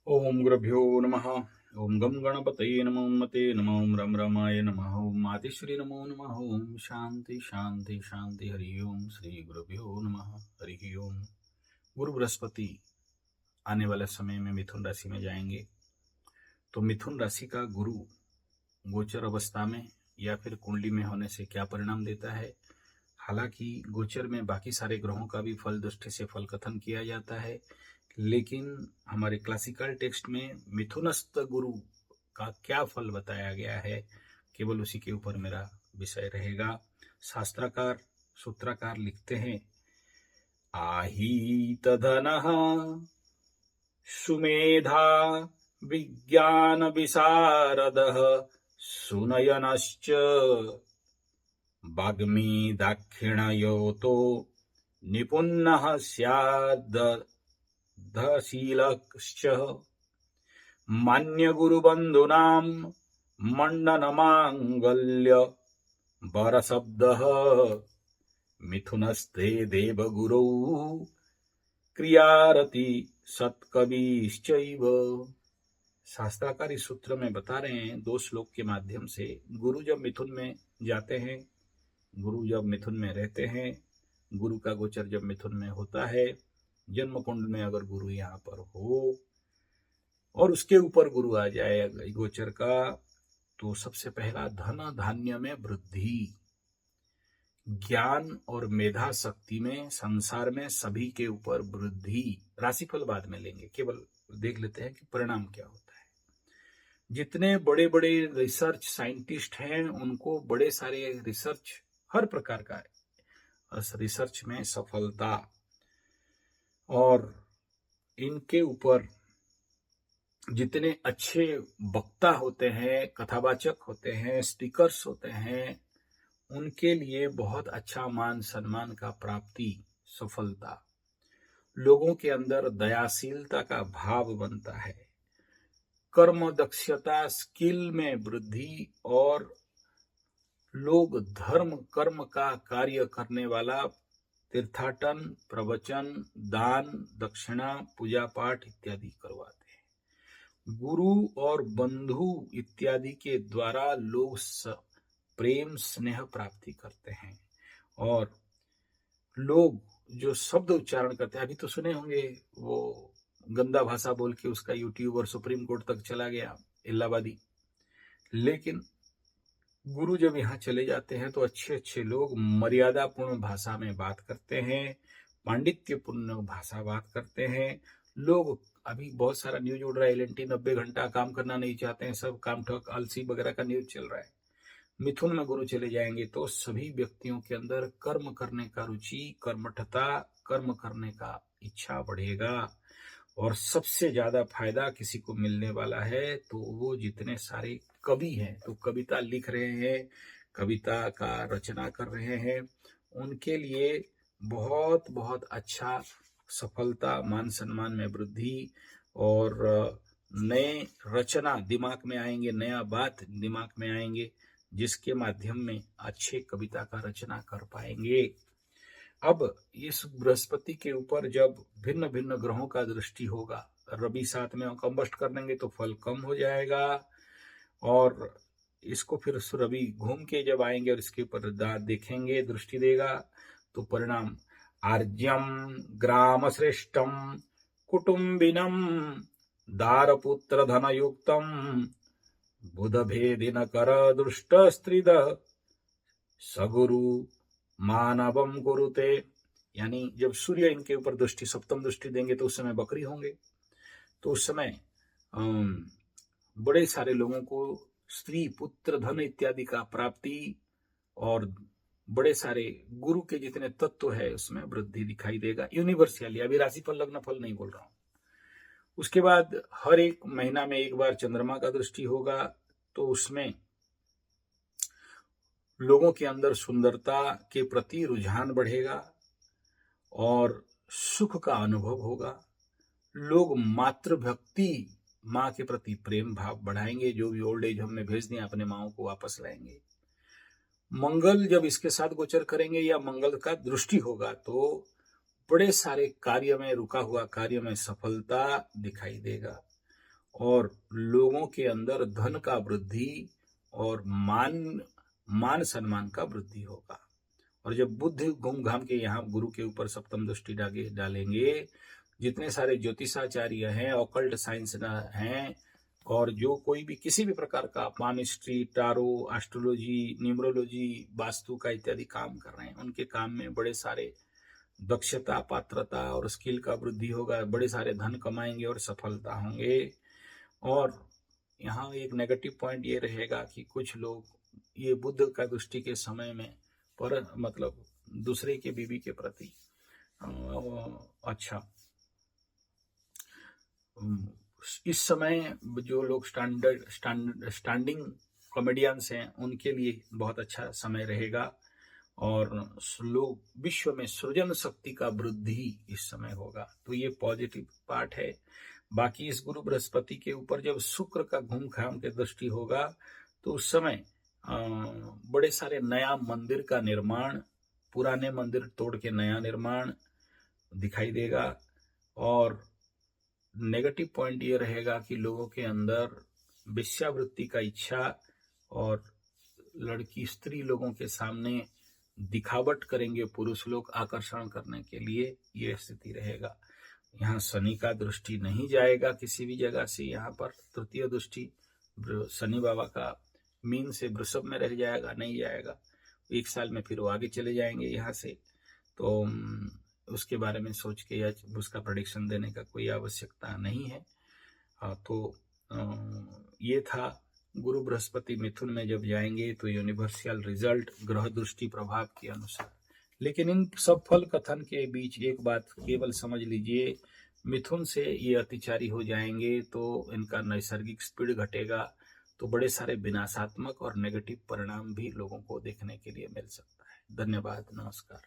ओम गुरुभ्यो नमः। ओम गम गणपतये नमो मते नमो ओम रम रमाय नमः ओम मातेश्वरी नमो नमः ओम शांति शांति शांति हरि ओम श्री गुरुभ्यो नमः हरि ओम। गुरु बृहस्पति आने वाले समय में मिथुन राशि में जाएंगे, तो मिथुन राशि का गुरु गोचर अवस्था में या फिर कुंडली में होने से क्या परिणाम देता है। हालांकि गोचर में बाकी सारे ग्रहों का भी फल दृष्टि से फल कथन किया जाता है, लेकिन हमारे क्लासिकल टेक्स्ट में मिथुनस्थ गुरु का क्या फल बताया गया है, केवल उसी के ऊपर मेरा विषय रहेगा। शास्त्रकार सूत्रकार लिखते हैं, आहीत धनः सुमेधा विज्ञान विशारदः सुनयनश्च वाग्मी दाक्षिणायतो निपुण्यः स्यादधशीलश्च मान्यगुरुबन्धूनां मण्डनमाङ्गल्य वरशब्दः मिथुनस्ते देवगुरौ क्रियारति सत्कविश्चैव। शास्त्राकार इस सूत्र में बता रहे हैं, 2 श्लोक के माध्यम से गुरु जब मिथुन में जाते हैं, गुरु जब मिथुन में रहते हैं, गुरु का गोचर जब मिथुन में होता है, जन्म कुंड में अगर गुरु यहाँ पर हो और उसके ऊपर गुरु आ जाए गोचर का, तो सबसे पहला धन धान्य में वृद्धि, ज्ञान और मेधा शक्ति में, संसार में सभी के ऊपर वृद्धि। राशिफल बाद में लेंगे, केवल देख लेते हैं कि परिणाम क्या होता है। जितने बड़े बड़े रिसर्च साइंटिस्ट हैं उनको बड़े सारे रिसर्च, हर प्रकार का रिसर्च में सफलता, और इनके ऊपर जितने अच्छे वक्ता होते हैं, कथावाचक होते हैं, स्पीकर्स होते हैं, उनके लिए बहुत अच्छा मान सम्मान का प्राप्ति, सफलता, लोगों के अंदर दयाशीलता का भाव बनता है, कर्म दक्षता स्किल में वृद्धि, और लोग धर्म कर्म का कार्य करने वाला तीर्थाटन, प्रवचन, दान, दक्षिणा, पूजा पाठ इत्यादि करवाते हैं। गुरु और बंधु इत्यादि के द्वारा लोग प्रेम स्नेह प्राप्ति करते हैं, और लोग जो शब्द उच्चारण करते हैं, अभी तो सुने होंगे वो गंदा भाषा बोल के उसका यूट्यूब और सुप्रीम कोर्ट तक चला गया, इलाहाबादी। लेकिन गुरु जब यहाँ चले जाते हैं तो अच्छे अच्छे लोग मर्यादापूर्ण भाषा में बात करते हैं, पांडित्यपूर्ण भाषा बात करते हैं। लोग अभी बहुत सारा न्यूज उड़ रहा है, LNT 90 घंटा काम करना नहीं चाहते हैं, सब काम ठक आलसी वगैरह का न्यूज चल रहा है। मिथुन में गुरु चले जाएंगे तो सभी व्यक्तियों के अंदर कर्म करने का रुचि, कर्मठता, कर्म करने का इच्छा बढ़ेगा, और सबसे ज्यादा फायदा किसी को मिलने वाला है तो वो जितने सारे कवि हैं, तो कविता लिख रहे हैं, कविता का रचना कर रहे हैं, उनके लिए बहुत बहुत अच्छा सफलता, मान सम्मान में वृद्धि, और नए रचना दिमाग में आएंगे, नया बात दिमाग में आएंगे, जिसके माध्यम में अच्छे कविता का रचना कर पाएंगे। अब इस बृहस्पति के ऊपर जब भिन्न भिन्न ग्रहों का दृष्टि होगा, रवि साथ में कंबस्ट कर देंगे तो फल कम हो जाएगा, और इसको फिर रवि घूम के जब आएंगे और इसके ऊपर देखेंगे, दृष्टि देगा, तो परिणाम आर्ज्यम ग्राम श्रेष्ठम कुटुंबिनम दारपुत्र धनयुक्तम बुध भेदिन कर दुष्ट स्त्रीद सगुरु मानवम गुरुते। यानी जब सूर्य इनके ऊपर दृष्टि, सप्तम दृष्टि देंगे तो उस समय बकरी होंगे, तो उस समय बड़े सारे लोगों को स्त्री पुत्र धन इत्यादि का प्राप्ति, और बड़े सारे गुरु के जितने तत्व है उसमें वृद्धि दिखाई देगा। यूनिवर्सली, अभी राशिफल लग्न फल नहीं बोल रहा हूं। उसके बाद हर एक महीना में एक बार चंद्रमा का दृष्टि होगा, तो उसमें लोगों के अंदर सुंदरता के प्रति रुझान बढ़ेगा और सुख का अनुभव होगा। लोग मातृभक्ति, माँ के प्रति प्रेम भाव बढ़ाएंगे, जो भी ओल्ड एज होम में भेज दिए अपने माओ को वापस लाएंगे। मंगल जब इसके साथ गोचर करेंगे या मंगल का दृष्टि होगा तो बड़े सारे कार्य में, रुका हुआ कार्य में सफलता दिखाई देगा। और लोगों के अंदर धन का वृद्धि और मान सम्मान का वृद्धि होगा। और जब बुध घूम घाम के यहाँ गुरु के ऊपर सप्तम दृष्टि डालेंगे, जितने सारे ज्योतिषाचार्य हैं, ऑकल्ट साइंस हैं, और जो कोई भी किसी भी प्रकार का palmistry, tarot, astrology, numerology, vastu का इत्यादि काम कर रहे हैं, उनके काम में बड़े सारे दक्षता, पात्रता और स्किल का वृद्धि होगा, बड़े सारे धन कमाएंगे और सफलता होंगे। और यहाँ एक नेगेटिव पॉइंट ये रहेगा कि कुछ लोग ये बुध का दृष्टि के समय में पर मतलब दूसरे के बीवी के प्रति अच्छा, इस समय जो लोग स्टैंडिंग कॉमेडियंस हैं उनके लिए बहुत अच्छा समय रहेगा। और लोग विश्व में सृजन शक्ति का वृद्धि इस समय होगा, तो ये पॉजिटिव पार्ट है। बाकी इस गुरु बृहस्पति के ऊपर जब शुक्र का घूम घाम के दृष्टि होगा तो उस समय बड़े सारे नया मंदिर का निर्माण, पुराने मंदिर तोड़ के नया निर्माण दिखाई देगा। और नेगेटिव पॉइंट ये रहेगा कि लोगों के अंदर वेश्यावृत्ति का इच्छा और लड़की स्त्री लोगों के सामने दिखावट करेंगे पुरुष लोग आकर्षण करने के लिए, ये स्थिति रहेगा। यहाँ शनि का दृष्टि नहीं जाएगा किसी भी जगह से, यहाँ पर तृतीय दृष्टि शनि बाबा का मीन से वृषभ में रह जाएगा, नहीं जाएगा, एक साल में फिर वो आगे चले जाएंगे यहाँ से। तो उसके बारे में सोच के या उसका प्रेडिक्शन देने का कोई आवश्यकता नहीं है। तो ये था गुरु बृहस्पति मिथुन में जब जाएंगे तो यूनिवर्सल रिजल्ट ग्रह दृष्टि प्रभाव के अनुसार। लेकिन इन सब फल कथन के बीच एक बात केवल समझ लीजिए, मिथुन से ये अतिचारी हो जाएंगे तो इनका नैसर्गिक स्पीड घटेगा, तो बड़े सारे विनाशात्मक और नेगेटिव परिणाम भी लोगों को देखने के लिए मिल सकता है। धन्यवाद, नमस्कार।